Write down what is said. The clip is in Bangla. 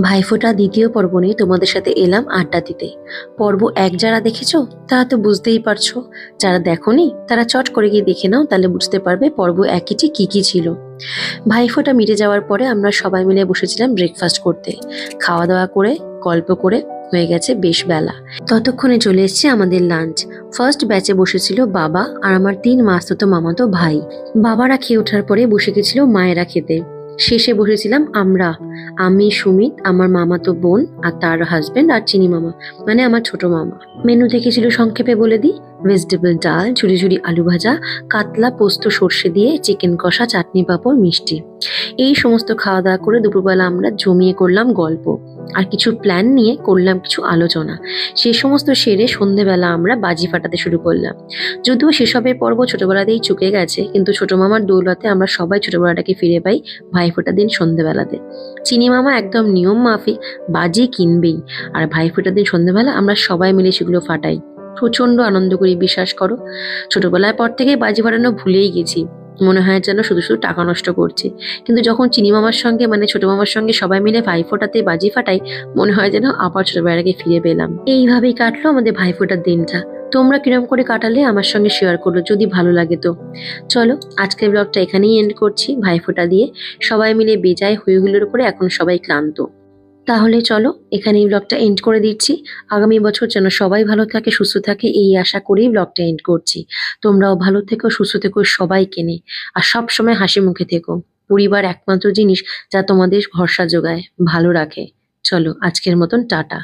ভাইফোঁটা দ্বিতীয় পর্ব নিয়ে তোমাদের সাথে এলাম আড্ডা দিতে। পর্ব 1 যারা দেখেছো তারা তো বুঝতেই পারছো, যারা দেখোনি তারা চট করে গিয়ে দেখে নাও, তাহলে বুঝতে পারবে পর্ব 1 কি কি ছিল। ভাইফোঁটা মিটে যাওয়ার পরে আমরা সবাই মিলে বসেছিলাম ব্রেকফাস্ট করতে। খাওয়া দাওয়া করে গল্প করে হয়ে গেছে বেশ বেলা। ততক্ষণে চলে এসেছে আমাদের লাঞ্চ। ফার্স্ট ব্যাচে বসেছিল বাবা আর আমার 3 মাসতুতো মামাতো ভাই। বাবারা খেয়ে ওঠার পরে বসে গেছিল মায়েরা খেতে। শেষে বসেছিলাম আমরা, আমি, সুমিত, আমার মামাতো বোন আর তার হাজবেন্ড আর চিনি মামা, মানে আমার ছোট মামা। মেনু দেখেছিল সংক্ষেপে বলে দিই: ভেজিটেবল ডাল, ঝুরি ঝুরি আলু ভাজা, কাতলা পোস্ত সর্ষে দিয়ে, চিকেন কষা, চাটনি পাঁপড়, মিষ্টি। এই সমস্ত খাওয়া দাওয়া করে দুপুরবেলা আমরা জমিয়ে করলাম গল্প আর কিছু প্ল্যান নিয়ে করলাম কিছু আলোচনা। সেই সমস্ত সেরে সন্ধেবেলা আমরা বাজি ফাটাতে শুরু করলাম। যদিও সেসবের পর্ব ছোটবেলাতেই চুকে গেছে, কিন্তু ছোট মামার দৌলতে আমরা সবাই ছোটবেলাটাকে ফিরে পাই ভাইফোঁটার দিন সন্ধেবেলাতে। চিনি মামা একদম নিয়ম মাফিক বাজি কিনবেই, আর ভাইফোঁটার দিন সন্ধেবেলা আমরা সবাই মিলে সেগুলো ফাটাই। প্রচন্ড আনন্দ করি, বিশ্বাস করো। ছোটবেলার পর থেকে বাজি ফাটানো ভুলেই গেছি, মনে হয় যেন শুধু শুধু টাকা নষ্ট করছি। কিন্তু যখন চিনি মামার সঙ্গে, মানে ছোট মামার সঙ্গে সবাই মিলে ভাইফোঁটাতে বাজি ফাটাই, মনে হয় যেন আবার ছোটবেলাটাকে ফিরে পেলাম। এইভাবেই কাটলো আমাদের ভাইফোঁটার দিনটা। তোমরা কিরম করে কাটালে আমার সঙ্গে শেয়ার করো যদি ভালো লাগে তো। চলো আজকের ব্লগটা এখানেই এন্ড করছি ভাইফোঁটা দিয়ে। সবাই মিলে বেজায় হইহুল্লোড় করে এখন সবাই ক্লান্ত। তাহলে চলো এখানেই ব্লগটা এন্ড করে দিচ্ছি। আগামী বছর যেন সবাই ভালো থাকে, সুস্থ থাকে, এই আশা করেই ব্লগটা এন্ড করছি। তোমরাও ভালো থেকো, সুস্থ থেকো, সবাইকে নিয়ে। আর সব সময় হাসি মুখে থেকো। পরিবার একমাত্র জিনিস যা তোমাদের ভরসা যোগায়, ভালো রাখে। চলো আজকের মতন টাটা।